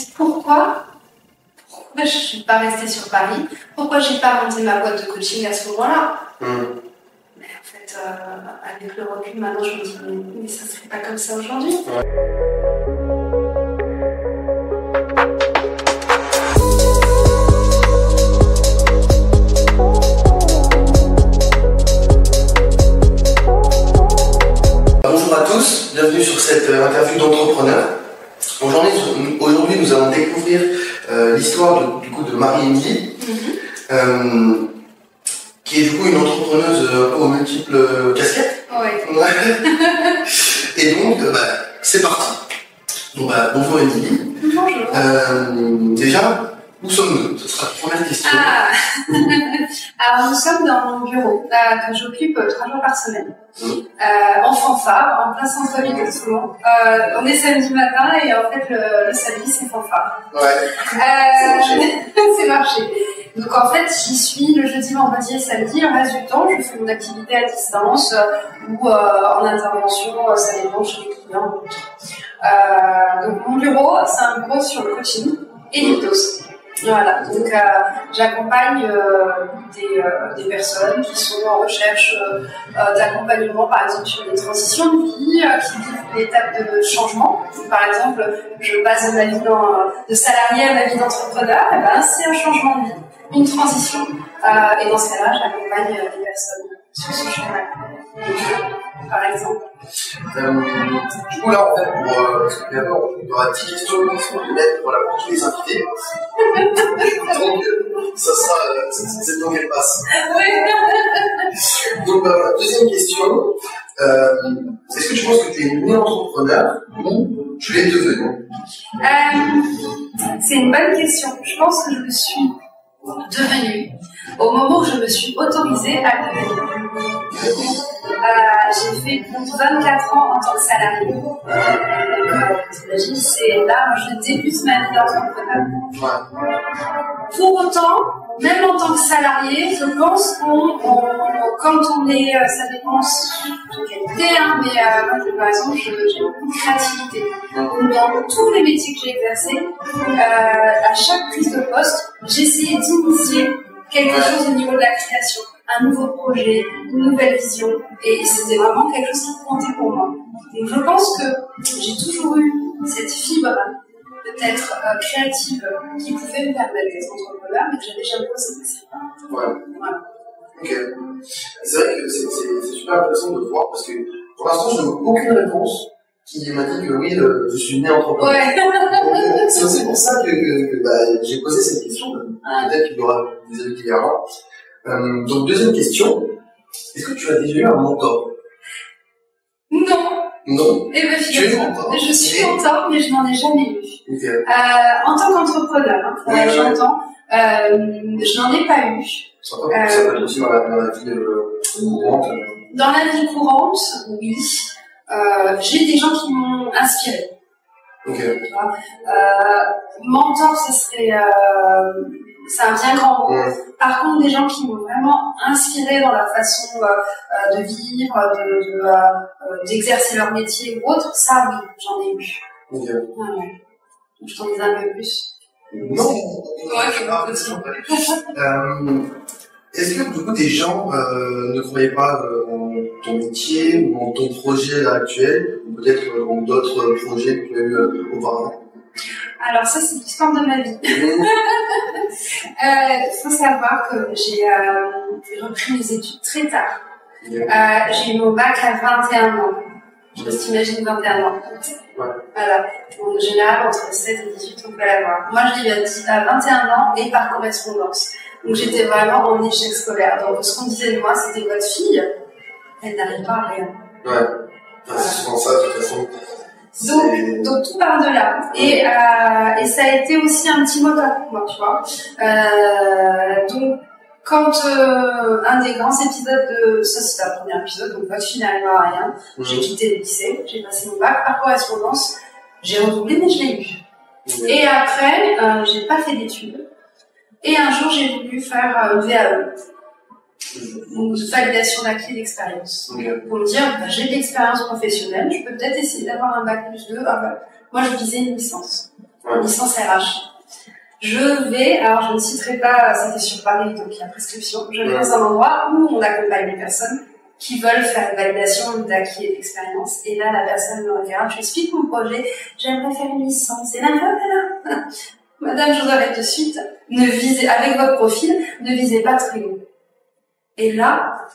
Pourquoi je ne suis pas restée sur Paris? Pourquoi j'ai pas monté ma boîte de coaching à ce moment-là? Mais en fait, avec le recul, maintenant, je me dis, mais ça ne serait pas comme ça aujourd'hui. Bonjour à tous, bienvenue sur cette interview d'entrepreneur. Aujourd'hui, nous allons découvrir l'histoire de Marie-Émilie, qui est du coup une entrepreneuse aux multiples casquettes. Ouais. Et donc, c'est parti. Donc, bonjour Émilie. Bonjour. Déjà, où sommes-nous? Ce sera la première question. Alors, nous sommes dans mon bureau, que j'occupe 3 jours par semaine. En fanfare, en plein centre-ville de Toulon. On est samedi matin et en fait, le samedi, c'est fanfare. Ouais. C'est marché. Donc en fait, j'y suis le jeudi, vendredi et samedi. Le reste du temps, je fais mon activité à distance ou en intervention, ça dépend chez les clients. Donc mon bureau, c'est un bureau sur le coaching et l'hypnose. Voilà, donc j'accompagne des personnes qui sont en recherche d'accompagnement, par exemple sur des transitions de vie, qui vivent une étape de changement. Par exemple, je passe de ma vie de salarié à ma vie d'entrepreneur, et ben, c'est un changement de vie, une transition. Et dans ce cas-là, j'accompagne des personnes sur ce chemin, par exemple. Du coup, là, en fait, il y aura 10 questions qui sont honnêtes pour tous les invités. Donc, ça sera, c'est le temps qu'elle passe. Oui. Donc, deuxième question. Est-ce que tu penses que tu es né entrepreneur ou tu l'es devenu? C'est une bonne question. Je pense que je me suis devenue au moment où je me suis autorisée à le devenir. J'ai fait 24 ans en tant que salariée. T'imagines, c'est là où je débute ma vie d'entrepreneur. Pour autant, même en tant que salarié, je pense quand on est, ça dépend de qualité, mais moi, par exemple, j'ai beaucoup de créativité. Donc, dans tous les métiers que j'ai exercés, à chaque prise de poste, j'essayais d'initier quelque chose au niveau de la création, un nouveau projet, une nouvelle vision, et c'était vraiment quelque chose qui comptait pour moi. Donc je pense que j'ai toujours eu cette fibre peut-être créative qui pouvait me permettre d'être entrepreneur, mais que j'avais jamais osé passer. Voilà. Ok. C'est vrai que c'est super intéressant de voir parce que pour l'instant, je n'ai aucune réponse qui m'a dit que oui, je suis né entrepreneur. Ouais. C'est aussi pour ça que j'ai posé cette question. Peut-être qu'il y aura des amis qui verront. Donc, deuxième question. Est-ce que tu as déjà eu un mentor? Non. Non. Eh ben, Tu es mentor. Je suis mentor, mais je n'en ai jamais eu. Okay. En tant qu'entrepreneur, j'entends, je n'en ai pas eu. Ça peut être aussi dans la vie courante. Dans la vie courante, oui. J'ai des gens qui m'ont inspiré. Okay. Mentor, c'est un bien grand mot. Par contre, des gens qui m'ont vraiment inspiré dans leur façon de vivre, d'exercer leur métier ou autre, ça oui, j'en ai eu. Okay. Ouais. Je t'en dis un peu plus. Non. Est-ce que du coup des gens ne croyaient pas en ton métier ou en ton projet là, actuel, ou peut-être en d'autres projets que tu as eu auparavant? Alors ça, c'est l'histoire de ma vie. Faut savoir que j'ai repris mes études très tard. J'ai eu mon bac à 21 ans. Je peux t'imaginer 21 ans. Ouais. Voilà. En général, entre 16 et 18, on peut l'avoir. Moi, je l'ai eu à 21 ans et par correspondance. Donc, j'étais vraiment en échec scolaire. Donc, ce qu'on disait de moi, c'était votre fille, elle n'arrive pas à rien. Ouais. C'est souvent ça, de toute façon. Donc tout part de là. Et ça a été aussi un petit moteur pour moi, tu vois. Donc, quand un des grands épisodes ça c'était le premier épisode, donc votre fille n'arrive à rien, j'ai quitté le lycée, j'ai passé mon bac par correspondance, j'ai redoublé, mais je l'ai eu. Et après, j'ai pas fait d'études. Et un jour, j'ai voulu faire une VAE. Donc, validation d'acquis d'expérience. Pour me dire, j'ai de l'expérience professionnelle, je peux peut-être essayer d'avoir un bac plus 2. Moi, je visais une licence. licence RH. Je vais, alors je ne citerai pas, c'était sur Paris, donc il y a prescription, je vais dans un endroit où on accompagne les personnes qui veulent faire une validation d'acquis et d'expérience. Et là, la personne me regarde, je lui explique mon projet, j'aimerais faire une licence. Et là, voilà. Madame, je vous arrête de suite, avec votre profil, ne visez pas très haut. Et là,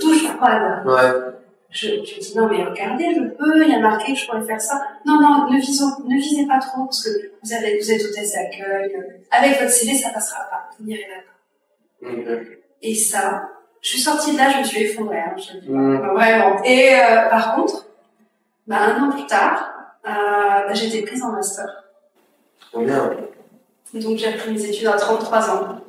touche froide. Ouais. Je dis non mais regardez, je peux, il y a marqué que je pourrais faire ça. Non, ne visez pas trop parce que vous êtes hôtesse d'accueil. Avec votre CV, ça passera pas. Vous n'irez pas. Et ça, je suis sortie de là, je me suis effondrée. Hein, vraiment. Et par contre, un an plus tard, j'ai été prise en master. Trop bien. Donc j'ai repris mes études à 33 ans.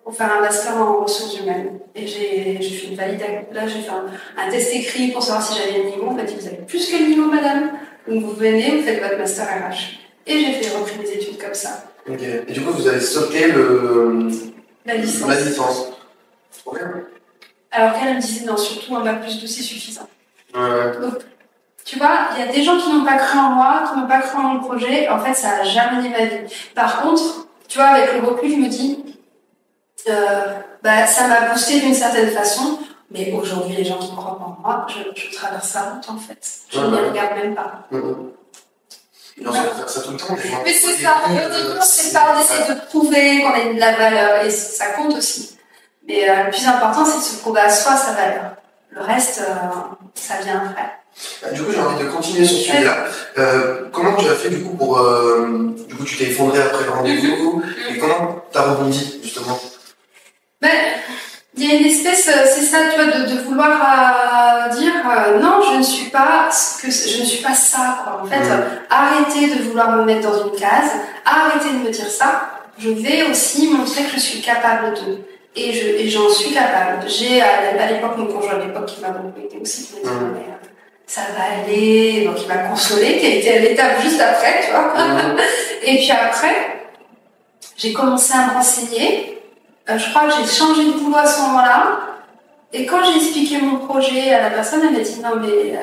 Pour faire un master en ressources humaines. Et j'ai fait une validation. Là, j'ai fait un test écrit pour savoir si j'avais le niveau. On m'a dit, vous avez plus que le niveau, madame. Donc, vous venez, vous faites votre master RH. Et j'ai repris mes études comme ça. Ok. Et du coup, vous avez stocké la licence. La licence. Trop bien. Alors qu'elle me disait, non, surtout un bac plus 2, c'est suffisant. Ouais. Donc, tu vois, il y a des gens qui n'ont pas cru en moi, qui n'ont pas cru en mon projet. En fait, ça n'a jamais amené ma vie. Par contre, tu vois, avec le recul, je me dis, ça m'a boosté d'une certaine façon, mais aujourd'hui, les gens qui croient en moi, je traverse la route en fait. Je ne les regarde même pas. Non, ça faire ça tout le temps. Mais c'est ça, c'est pas, on essaie de prouver qu'on a de la valeur, et ça compte aussi. Mais le plus important, c'est de se prouver à soi sa valeur. Le reste, ça vient après. Du coup, j'ai envie de continuer sur ce sujet-là. Comment tu as fait du coup pour... du coup, tu t'es effondré après le rendez-vous, et comment tu as rebondi justement? Il y a une espèce, c'est ça, tu vois, de vouloir dire non, je ne suis pas ça, quoi. En fait, arrêtez de vouloir me mettre dans une case, arrêtez de me dire ça. Je vais aussi montrer que je suis capable de. Et j'en suis capable. J'ai à l'époque mon conjoint de l'époque qui m'a beaucoup aidé aussi, qui m'a dit non, mais ça va aller, donc il m'a consolé, qui a été à l'étape juste après, tu vois. Et puis après, j'ai commencé à me renseigner. Je crois que j'ai changé de boulot à ce moment-là. Et quand j'ai expliqué mon projet à la personne, elle m'a dit non mais...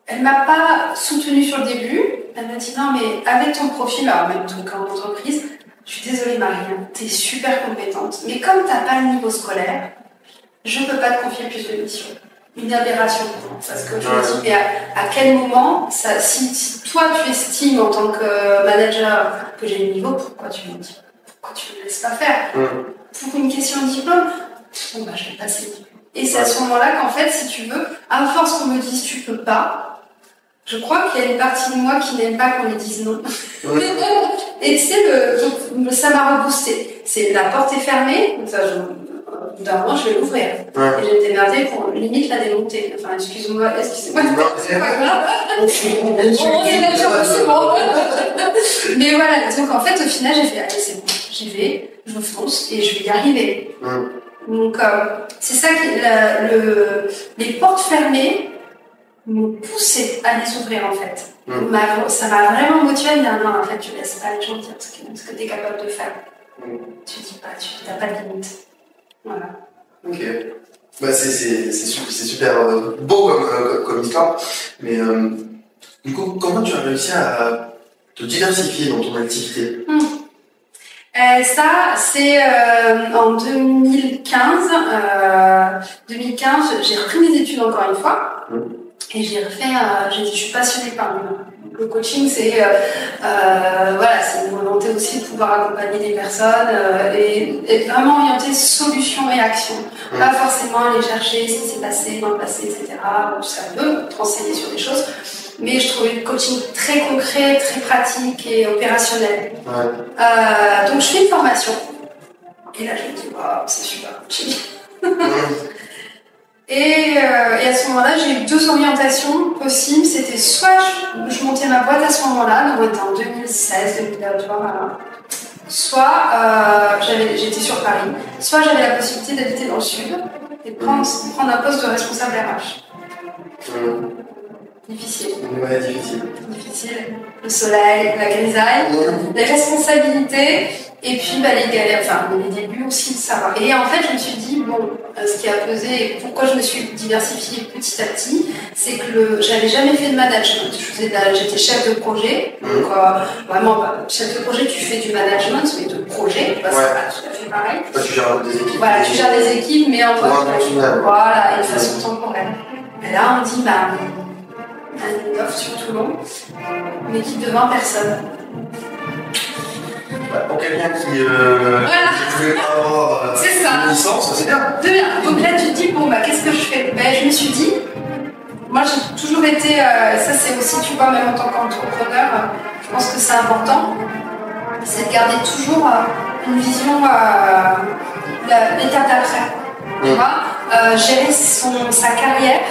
elle m'a pas soutenue sur le début. Elle m'a dit non mais avec ton profil, alors même ton camp d'entreprise, je suis désolée Marie, t'es super compétente. Mais comme t'as pas le niveau scolaire, je peux pas te confier plus de missions. Une aberration. Parce que je me dis mais à quel moment, si toi tu estimes en tant que manager que j'ai le niveau, pourquoi tu me dis? Pourquoi tu me laisses pas faire? Pour une question de diplôme, bon je vais passer le diplôme. Et c'est à ce moment-là qu'en fait, si tu veux, à force qu'on me dise tu peux pas, je crois qu'il y a une partie de moi qui n'aime pas qu'on lui dise non. Et donc, ça m'a reboosté. C'est la porte est fermée, donc ça, au bout d'un moment, je vais l'ouvrir. Et j'ai été merdée pour limite la démonter. Enfin, excusez-moi, c'est pas grave. On est là sur mais voilà, donc en fait, au final, j'ai fait, allez, c'est bon, j'y vais, je fonce et je vais y arriver. Donc, c'est ça que les portes fermées m'ont poussé à les ouvrir en fait. Ça m'a vraiment motivé à me dire non, en fait, tu laisses pas les gens dire ce que tu es capable de faire. Tu dis pas, tu n'as pas de limite. Voilà. Ok. C'est super beau comme histoire. Mais du coup, comment tu as réussi à te diversifier dans ton activité? Ça, c'est en 2015. 2015, j'ai repris mes études encore une fois. Et j'ai refait, je suis passionnée par l'humain. Le coaching, c'est une volonté aussi de pouvoir accompagner des personnes et être vraiment orienté solution-réaction. Pas forcément aller chercher ce qui s'est passé dans le passé, etc. Ça peut te renseigner sur des choses, mais je trouvais le coaching très concret, très pratique et opérationnel. Donc je fais une formation. Et là, je me dis, waouh, c'est super coaching. Et à ce moment-là, j'ai eu 2 orientations possibles. C'était soit je montais ma boîte à ce moment-là, donc on était en 2016, 2022, voilà. Soit j'étais sur Paris, soit j'avais la possibilité d'habiter dans le sud et prendre un poste de responsable RH. Difficile. Ouais, difficile. Difficile. Le soleil, la grisaille, les responsabilités, et puis les galères, enfin les débuts aussi, ça va. Et en fait, je me suis dit, bon, ce qui a pesé, pourquoi je me suis diversifiée petit à petit, c'est que j'avais jamais fait de management. J'étais chef de projet, donc vraiment, chef de projet, tu fais du management, mais de projet, c'est pas tout à fait pareil. Tu gères des équipes. Voilà, tu gères des équipes, mais en mode, voilà, et de façon temporaire. Et là, on dit, un offre sur Toulon, une équipe de 20 personnes. Pour quelqu'un qui pouvait pas avoir une licence, c'est bien. Donc là, tu te dis, bon, qu'est-ce que je fais? Je me suis dit, moi j'ai toujours été, ça c'est aussi, tu vois, même en tant qu'entrepreneur, je pense que c'est important, c'est de garder toujours une vision, l'étape d'après. Tu vois, gérer sa carrière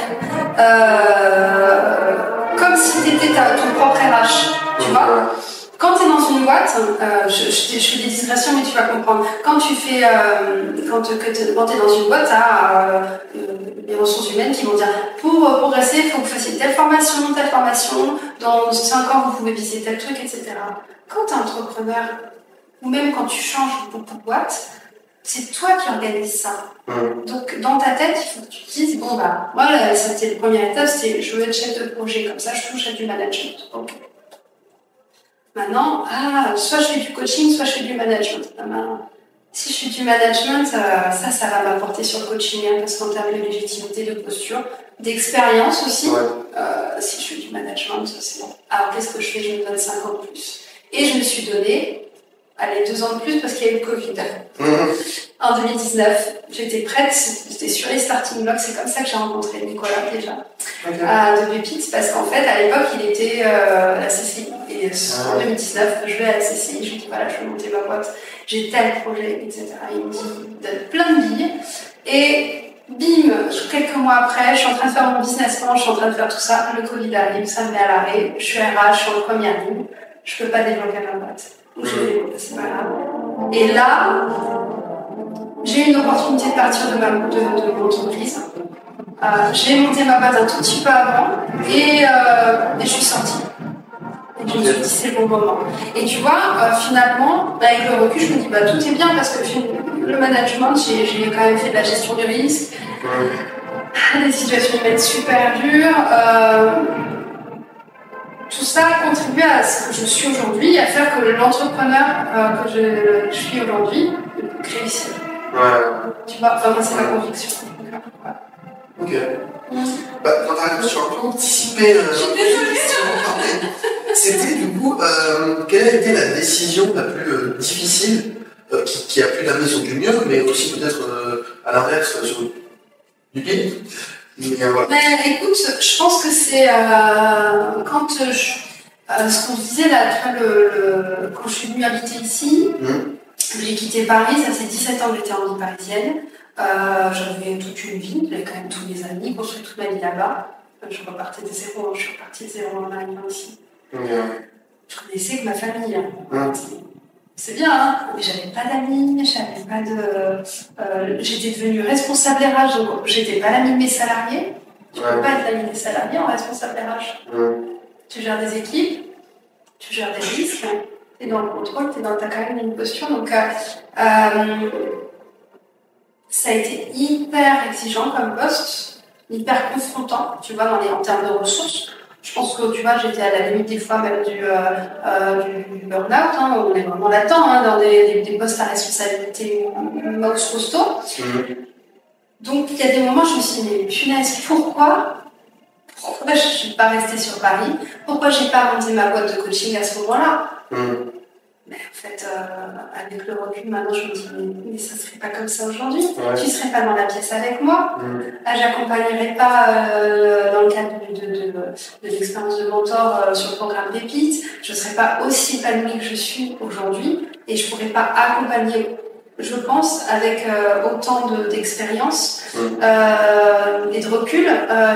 comme si tu étais ton propre RH. Tu vois, quand tu es dans une boîte, je fais des digressions, mais tu vas comprendre. Quand tu fais, quand tu es dans une boîte, tu as les ressources humaines qui vont dire pour progresser, il faut que vous fassiez telle formation, dans 5 ans, vous pouvez viser tel truc, etc. Quand tu es entrepreneur, ou même quand tu changes beaucoup de boîtes, c'est toi qui organises ça. Donc, dans ta tête, il faut que tu te dises, bon, moi, c'était la première étape, c'était je veux être chef de projet, comme ça, je touche à du management. Ok. Maintenant, soit je fais du coaching, soit je fais du management. Si je fais du management, ça va m'apporter sur le coaching, parce qu'en termes de légitimité, de posture, d'expérience aussi, si je fais du management, c'est bon. Alors, qu'est-ce que je fais? Je me donne 5 ans de plus. Et je me suis donné 2 ans de plus parce qu'il y a eu le Covid. En 2019, j'étais prête, j'étais sur les starting blocks, c'est comme ça que j'ai rencontré Nicolas déjà, de Pépite, parce qu'en fait, à l'époque, il était à la CCI. Et en 2019, je vais à la CCI, je lui dis voilà, je veux monter ma boîte, j'ai tel projet, etc. Il me dit, il donne plein de billes. Et bim, quelques mois après, je suis en train de faire mon business plan, je suis en train de faire tout ça, le Covid arrive, ça me met à l'arrêt, je suis RH, je suis en première ligne, je peux pas développer ma boîte. C'est pas grave. Et là, j'ai eu une opportunité de partir de mon entreprise. J'ai monté ma boîte un tout petit peu avant et je suis sortie. Et je me suis dit, c'est le bon moment. Et tu vois, finalement, avec le recul, je me dis, tout est bien parce que le management, j'ai quand même fait de la gestion du risque, des situations humaines super dures. Tout ça a contribué à ce que je suis aujourd'hui, à faire que l'entrepreneur que je suis aujourd'hui réussisse. Tu vois, moi c'est ma conviction. Ok. Dans ta réponse, tu as un peu anticipé. Je suis désolée. C'était du coup, quelle a été la décision la plus difficile qui a pu t'amener sur du mieux, mais aussi peut-être à l'inverse sur du pire? Écoute, je pense que c'est quand ce qu'on disait là, quand je suis venue habiter ici, j'ai quitté Paris, ça fait 17 ans que j'étais en vie parisienne. J'avais toute une vie, j'avais quand même tous mes amis, construit toute ma vie là-bas. Je repartais de zéro, je suis repartie de zéro en arrivant ici. Je connaissais que ma famille. C'est bien, hein, mais j'avais pas d'amis, j'avais pas de. J'étais devenue responsable RH, donc j'étais pas l'amie de mes salariés. Tu peux pas être l'amie des salariés en responsable RH. Tu gères des équipes, tu gères des risques, tu es dans le contrôle, t'as quand même une posture. Donc, ça a été hyper exigeant comme poste, hyper confrontant, tu vois, en termes de ressources. Je pense que, tu vois, j'étais à la limite des fois même du burn-out, hein, on est vraiment là-dedans, hein, dans des postes à responsabilité max costaud. Donc, il y a des moments, je me suis dit, mais punaise, pourquoi je ne suis pas restée sur Paris? Pourquoi je n'ai pas monté ma boîte de coaching à ce moment-là? Mais en fait, avec le recul, maintenant, je me dis, mais ça ne serait pas comme ça aujourd'hui. Tu ne serais pas dans la pièce avec moi. J'accompagnerais pas dans le cadre de l'expérience de mentor sur le programme Pépite. Je ne serais pas aussi épanouie que je suis aujourd'hui. Et je ne pourrais pas accompagner, je pense, avec autant d'expérience et de recul,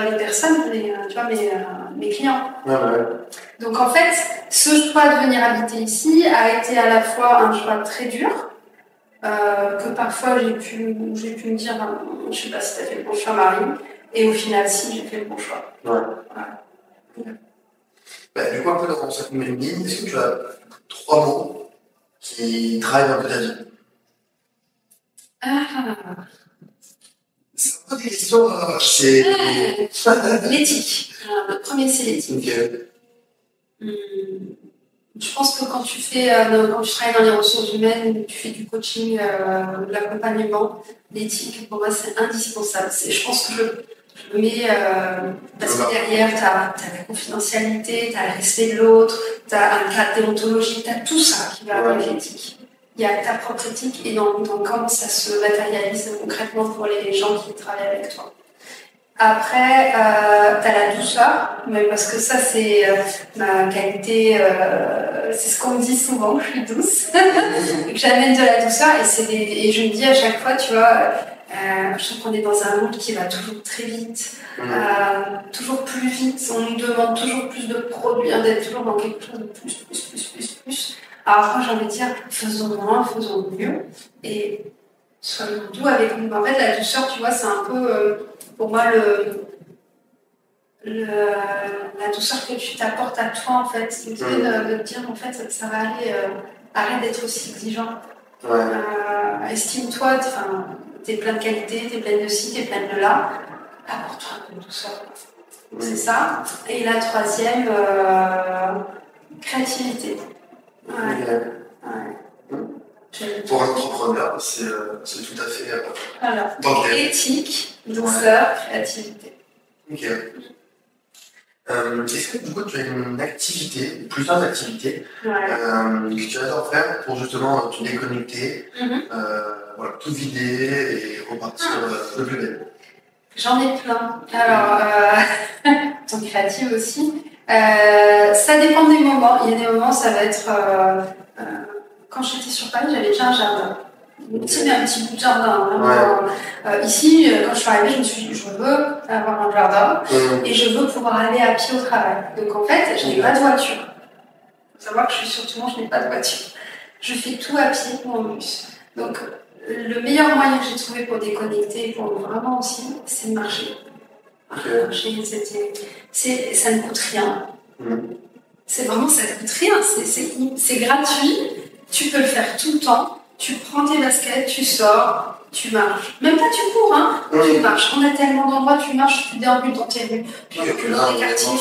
les personnes, tu vois, mes clients. Donc en fait, ce choix de venir habiter ici a été à la fois un choix très dur, que parfois j'ai pu me dire, je sais pas si tu as fait le bon choix, Marie, et au final, si, j'ai fait le bon choix. Bah, du coup, un peu dans cette même ligne, est-ce que tu as 3 mots qui drivent un peu ta vie? Ah, C'est un peu des questions, c'est... l'éthique. Alors, le premier, c'est l'éthique. Ok. Je pense que quand tu travailles dans les ressources humaines, tu fais du coaching, de l'accompagnement, l'éthique, pour moi, c'est indispensable. Je pense que je le mets, parce que derrière, tu as la confidentialité, tu as le respect de l'autre, tu as un cadre déontologique, tu as tout ça qui va avec l'éthique. Il y a ta propre éthique et dans comment ça se matérialise concrètement pour les gens qui travaillent avec toi. Après, tu as la douceur, mais parce que ça, c'est ma qualité, c'est ce qu'on me dit souvent, je suis douce, que j'amène de la douceur, et je me dis à chaque fois, tu vois, je trouve qu'on est dans un monde qui va toujours très vite, toujours plus vite, on nous demande toujours plus de produits, d'être toujours dans quelque chose de plus. Alors moi, j'ai envie de dire, faisons moins, faisons mieux, et soyons doux avec nous. En fait, la douceur, tu vois, c'est un peu... pour moi, la douceur que tu t'apportes à toi, en fait, c'est de te dire, en fait, ça va aller, arrête d'être aussi exigeant. Estime-toi, t'es plein de qualités, t'es plein de ci, t'es plein de là, apporte-toi un peu de douceur. C'est ça. Et la troisième, créativité. Pour un entrepreneur, c'est tout à fait... Alors, éthique, douceur, créativité. Ok. Est-ce que du coup tu as une activité, plusieurs activités que tu adores faire pour justement te déconnecter, voilà, tout vider et repartir le plus belle? J'en ai plein. Alors, tant créative aussi. Ça dépend des moments. Il y a des moments, ça va être... quand j'étais sur Paris, j'avais déjà un jardin. Un petit bout de jardin. Ici, quand je suis arrivée, je me suis dit, je veux avoir un jardin et je veux pouvoir aller à pied au travail. Donc en fait, je n'ai pas de voiture. Il faut savoir que je suis sur Toulon, je n'ai pas de voiture. Je fais tout à pied ou en bus. Donc le meilleur moyen que j'ai trouvé pour déconnecter, pour vraiment aussi, c'est de marcher. Marcher, ça ne coûte rien. C'est vraiment, ça ne coûte rien. C'est gratuit. Tu peux le faire tout le temps. Tu prends tes baskets, tu sors, tu marches. Même pas tu cours, hein. Tu marches. On a tellement d'endroits, tu marches, tu déambules dans tes rues, tu dans les quartiers.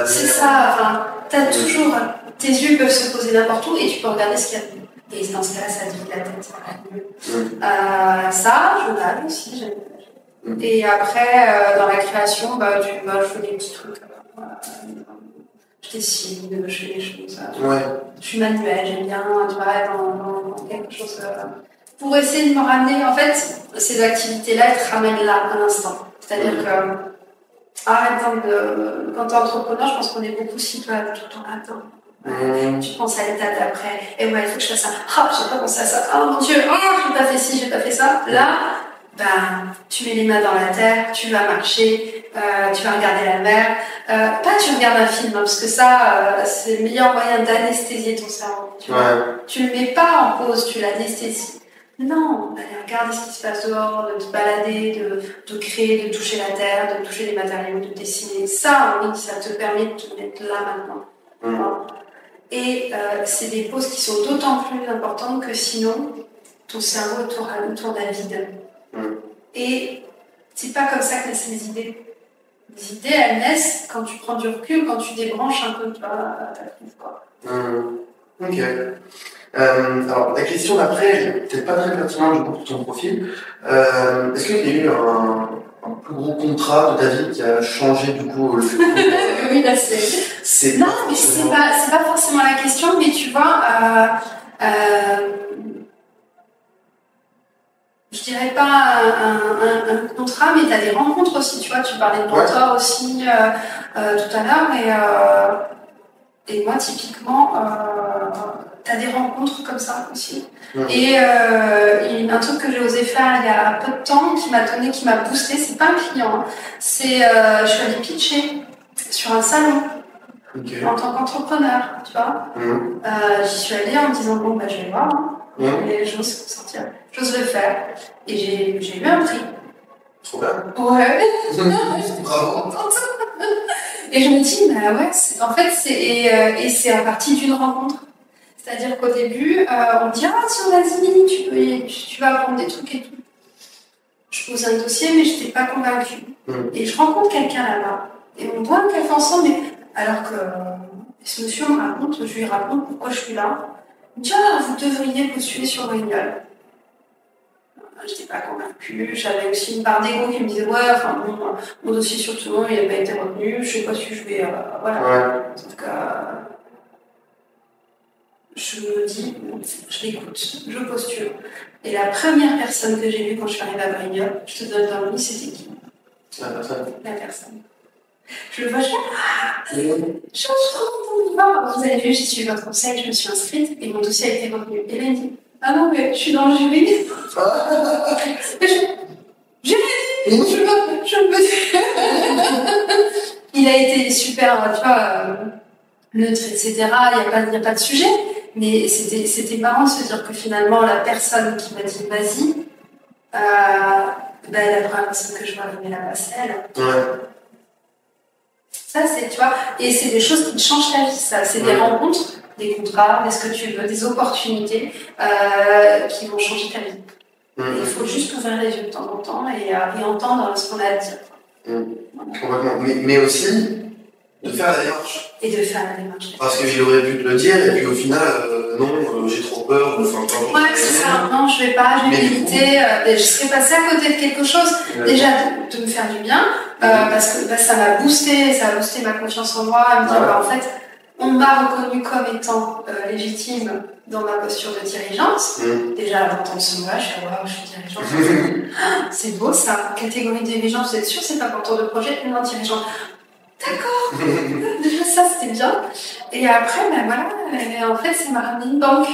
C'est ça. T'as toujours... Tes yeux peuvent se poser n'importe où et tu peux regarder ce qu'il y a de mieux. Et dans ce cas-là, ça te vide la tête, ça va mieux. Ça, je nage aussi, j'aime. Et après, dans la création, je fais des petits trucs. Je dessine, je fais des choses. Je suis manuelle, j'aime bien travailler dans quelque chose. Pour essayer de me ramener, en fait, ces activités-là, elles te ramènent là, à l'instant. C'est-à-dire que, quand tu es entrepreneur, je pense qu'on est beaucoup si tout le temps attends. Tu penses à l'étape d'après, et il faut que je fasse ça. Je n'ai pas pensé à ça. Oh mon Dieu, j'ai pas fait ci, j'ai pas fait ça. Là, tu mets les mains dans la terre, tu vas marcher, tu vas regarder la mer. Pas tu regardes un film, parce que ça, c'est le meilleur moyen d'anesthésier ton cerveau. Tu le mets pas en pause, tu l'anesthésies. Non, d'aller regarder ce qui se passe dehors, de te balader, de créer, de toucher la terre, de toucher les matériaux, de dessiner. Ça, oui, ça te permet de te mettre là maintenant. Et c'est des pauses qui sont d'autant plus importantes que sinon, ton cerveau tourne à vide. Et c'est pas comme ça que naissent les idées. Les idées, elles naissent quand tu prends du recul, quand tu débranches un peu ta trouve, quoi. Ok. Alors, la question d'après, elle n'est peut-être pas très pertinente du coup pour ton profil. Est-ce qu'il y a eu un plus gros contrat de ta vie qui a changé du coup le fait Oui, là c'est... Non, mais c'est pas forcément la question, mais tu vois... je dirais pas un contrat, mais tu as des rencontres aussi, tu vois, tu parlais de mentor aussi tout à l'heure, et moi typiquement, tu as des rencontres comme ça aussi. Et un truc que j'ai osé faire il y a peu de temps, qui m'a boosté, c'est pas un client, hein, c'est je suis allée pitcher sur un salon. En tant qu'entrepreneur, tu vois. J'y suis allée en me disant, je vais voir, et j'ose sortir, j'ose le faire. Et j'ai eu un prix. Trop bien. Ouais. Bravo. Et je me dis, bah ouais, en fait, c'est en partie d'une rencontre. C'est-à-dire qu'au début, on me dit, ah tiens, vas-y, tu vas apprendre des trucs et tout. Je pose un dossier, mais je n'étais pas convaincue. Et je rencontre quelqu'un là-bas. Et on boit un café ensemble, alors que ce monsieur me raconte, je lui raconte pourquoi je suis là. Il me dit, ah, vous devriez postuler sur Royal. Je n'étais pas convaincue. J'avais aussi une part d'ego qui me disait, ouais, enfin bon, mon dossier sur tout le monde, il n'a pas été retenu. Je ne sais pas si je vais. Voilà. Ouais. Donc, je me dis, je l'écoute, je postule. Et la première personne que j'ai vue quand je suis arrivée à Brignoles, je te donne un nom, c'était qui? La personne. La personne. Je le vois, je fais, ah, je suis trop contente de vous voir. Vous avez vu, j'ai suivi votre conseil, je me suis inscrite et mon dossier a été retenu. Et là, il me dit, ah non, mais je suis dans le jury. Et je me Il a été super, tu vois, neutre, etc. Il n'y a pas de sujet. Mais c'était marrant de se dire que finalement, la personne qui m'a dit vas-y, la première personne que je vois arriver là-bas, c'est elle. Ouais. Ça, c'est, tu vois, et c'est des choses qui te changent ta vie, ça. C'est des rencontres, des contrats, des ce que tu veux, des opportunités qui vont changer ta vie. Et il faut juste ouvrir les yeux de temps en temps et entendre ce qu'on a à dire. Complètement. Mais aussi, de faire la démarche. Et de faire la démarche. Parce que j'aurais pu te le dire, et puis au final, non, j'ai trop peur. Enfin, ouais, c'est ça. Non, je vais pas, je vais m'éviter. Je serais passée à côté de quelque chose, déjà de me faire du bien, parce que ça m'a boosté ma confiance en moi, à me dire, en fait, on m'a reconnue comme étant légitime dans ma posture de dirigeante. Déjà, à l'entendre ce mot-là, je suis waouh, je suis dirigeante. C'est beau ça. Catégorie de dirigeante, vous êtes sûr, c'est pas porteur de projet, non, dirigeant. D'accord. Déjà, ça, c'était bien. Et après, ben voilà, en fait, ça m'a ramené une banque.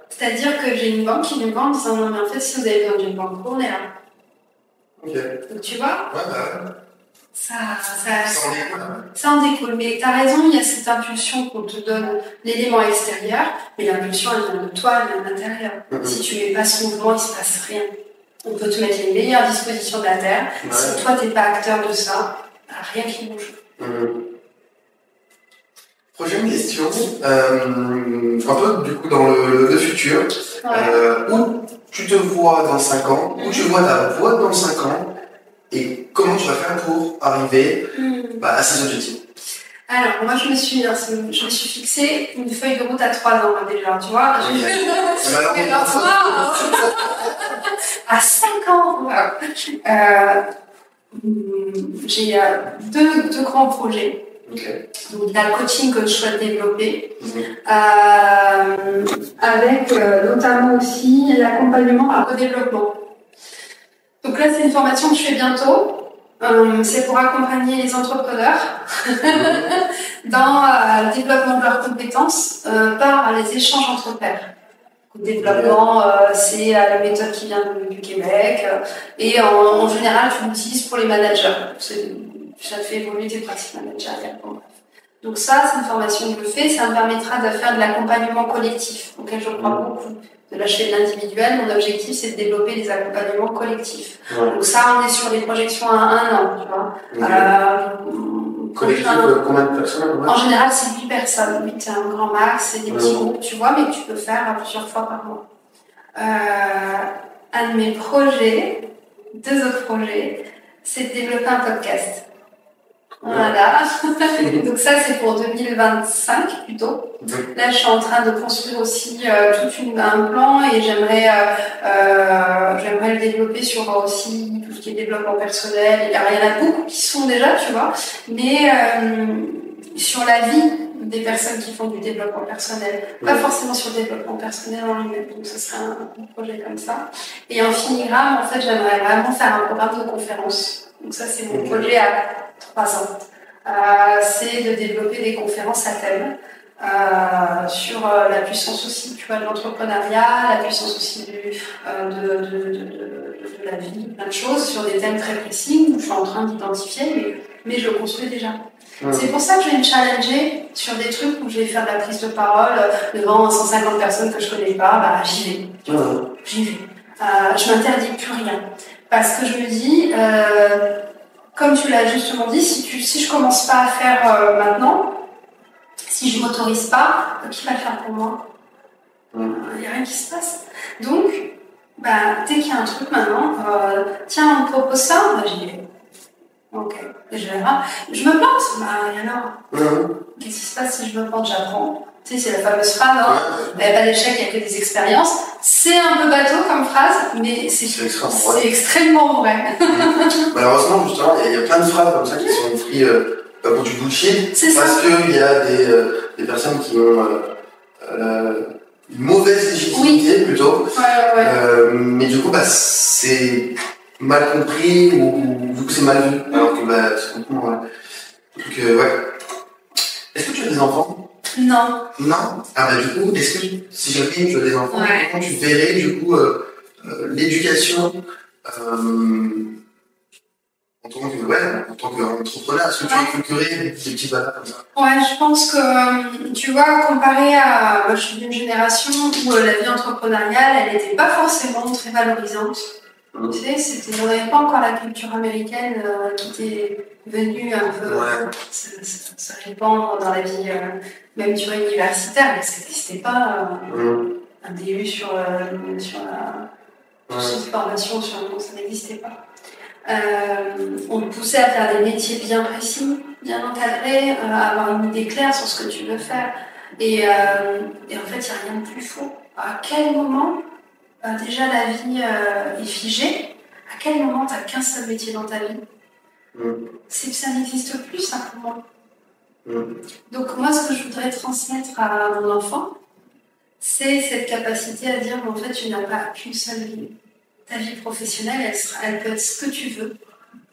C'est-à-dire que j'ai une banque qui me vend en disant non, mais en fait, si vous avez besoin d'une banque, on est là. Donc, tu vois, ça en découle. Mais tu as raison, il y a cette impulsion qu'on te donne l'élément extérieur, mais l'impulsion, elle vient de toi, elle vient de l'intérieur. Si tu mets pas ce mouvement, il se passe rien. On peut te mettre les meilleures dispositions de la Terre. Si toi, tu n'es pas acteur de ça, rien qui bouge. Prochaine question. Un peu, du coup, dans le futur. Où tu te vois dans 5 ans, où tu vois ta boîte dans 5 ans, et comment tu vas faire pour arriver à ces objectifs. Alors, moi, je me suis fixé une feuille de route à 3 ans, déjà, tu vois. À 5 ans, j'ai deux grands projets. Donc, il y a le coaching que je souhaite développer, avec notamment aussi l'accompagnement au développement. Donc là, c'est une formation que je fais bientôt. C'est pour accompagner les entrepreneurs dans le développement de leurs compétences par les échanges entre pairs. Le développement, c'est la méthode qui vient du Québec et en général, tu l'utilises pour les managers. Ça te fait évoluer tes pratiques managériales. Bon, bref. Donc ça, c'est une formation que je fais. Ça me permettra de faire de l'accompagnement collectif, auquel je crois beaucoup. De lâcher de l'individuel, mon objectif c'est de développer des accompagnements collectifs. Donc ça, on est sur des projections à 1 an, tu vois. Collectif, combien de personnes? En général, c'est 8 personnes. 8, c'est un grand max, c'est des petits groupes, tu vois, mais que tu peux faire plusieurs fois par mois. Un de mes projets, 2 autres projets, c'est de développer un podcast. Voilà. Donc ça, c'est pour 2025 plutôt. Là, je suis en train de construire aussi un plan et j'aimerais le développer sur aussi tout ce qui est développement personnel. Il y en a beaucoup qui sont déjà, tu vois, mais sur la vie des personnes qui font du développement personnel, pas forcément sur le développement personnel en lui-même. Donc ce serait un projet comme ça. Et en filigrane, en fait, j'aimerais vraiment faire un programme de conférences. Donc ça, c'est mon projet à 3 ans. C'est de développer des conférences à thème sur la puissance aussi, tu vois, de l'entrepreneuriat, la puissance aussi de la vie, plein de choses sur des thèmes très précis où je suis en train d'identifier, mais je le construis déjà. C'est pour ça que je vais me challenger sur des trucs où je vais faire de la prise de parole devant 150 personnes que je connais pas, j'y vais. J'y vais. je m'interdis plus rien. Parce que je me dis, comme tu l'as justement dit, si je commence pas à faire maintenant, si je m'autorise pas, qui va le faire pour moi? Il n'y a rien qui se passe. Donc, dès qu'il y a un truc maintenant, tiens, on te propose ça, j'y vais. Ok, et je verrai. Je me plante, et alors? Qu'est-ce qui se passe si je me plante? J'apprends. Tu sais, c'est la fameuse phrase, hein. Il n'y a pas d'échec, il n'y a que des expériences. C'est un peu bateau comme phrase, mais c'est extrêmement vrai. Malheureusement, justement, il y a plein de phrases comme ça qui sont écrites pour du bullshit. Parce qu'il y a des personnes qui ont une mauvaise légitimité plutôt. Mais du coup, c'est mal compris ou du coup c'est mal vu. Alors que c'est complètement vrai. Donc, ouais. Est-ce que tu as des enfants? Non. Non? Du coup, est-ce que si jamais tu as des enfants, comment tu verrais du coup l'éducation en tant qu'entrepreneur? Est-ce que tu inculquerais des petits valeurs comme ça? Ouais, je pense que, tu vois, comparé à... je suis d'une génération où la vie entrepreneuriale, elle n'était pas forcément très valorisante. Tu sais, on n'avait pas encore la culture américaine qui était venue un peu se répandre dans la vie, même sur universitaire, mais ça n'existait pas. Un DU sur la formation, ça n'existait pas. On te poussait à faire des métiers bien précis, bien encadrés, à avoir une idée claire sur ce que tu veux faire. Et en fait, il n'y a rien de plus faux. À quel moment déjà la vie est figée? À quel moment tu n'as qu'un seul métier dans ta vie? C'est que ça n'existe plus simplement. Donc moi, ce que je voudrais transmettre à mon enfant, c'est cette capacité à dire en fait, tu n'as pas qu'une seule vie. Ta vie professionnelle, elle peut être ce que tu veux.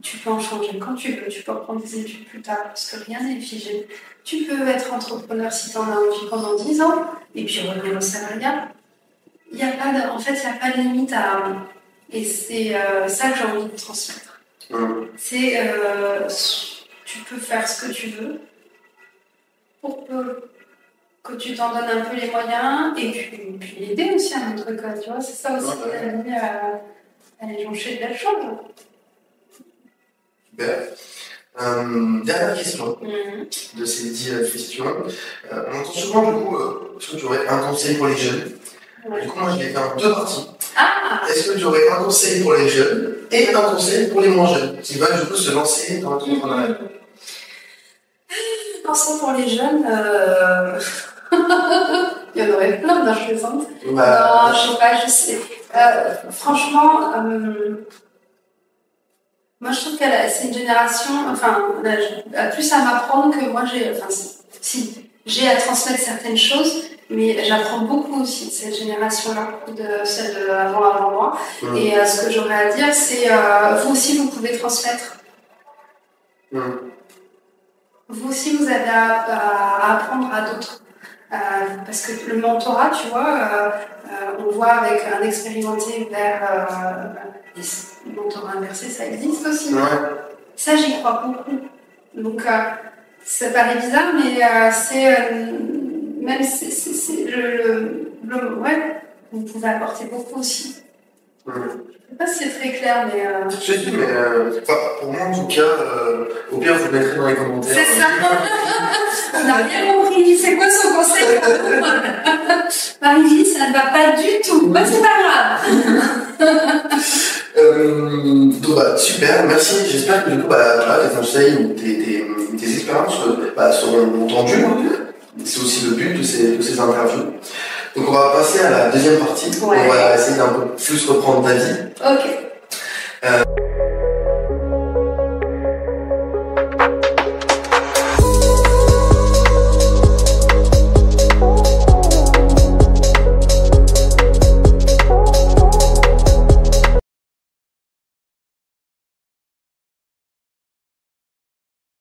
Tu peux en changer quand tu veux. Tu peux reprendre des études plus tard parce que rien n'est figé. Tu peux être entrepreneur si tu en as envie pendant 10 ans et puis revenir au salariat. Il n'y a pas de limite à... Et c'est ça que j'ai envie de transmettre. C'est tu peux faire ce que tu veux pour que tu t'en donnes un peu les moyens et puis l'aider aussi à notre cas, tu vois, c'est ça aussi la vie à aller joncher de belles choses. Super. Dernière question de ces 10 questions. On entend souvent du coup, est-ce que tu aurais un conseil pour les jeunes? Du coup, moi je l'ai fait en 2 parties. Est-ce que tu aurais un conseil pour les jeunes et un conseil pour les moins jeunes qui veulent du coup se lancer dans l'entrepreneuriat? Conseil pour les jeunes, il y en aurait plein, je plaisante. Non, je sais. Franchement, moi je trouve que c'est une génération, a plus à m'apprendre que moi j'ai à transmettre certaines choses, mais j'apprends beaucoup aussi de cette génération-là, de celle avant moi. Et ce que j'aurais à dire, c'est vous aussi vous pouvez transmettre. Vous aussi vous avez à apprendre à d'autres. Parce que le mentorat, tu vois, on voit avec un expérimenté vers le mentorat inversé, ça existe aussi. Ça, j'y crois beaucoup. Donc, ça paraît bizarre, mais vous pouvez apporter beaucoup aussi. Je ne sais pas si c'est très clair, mais... pour moi, en tout cas, au pire, vous le mettrez dans les commentaires. C'est ça. On n'a rien compris. C'est quoi son conseil? Marie-Lie, ça ne va pas du tout. C'est pas grave. Donc, super, merci. J'espère que du coup, tes conseils ou tes expériences seront entendues. C'est aussi le but de ces interviews. Donc on va passer à la deuxième partie. On va essayer d'un peu plus reprendre ta vie. Ok.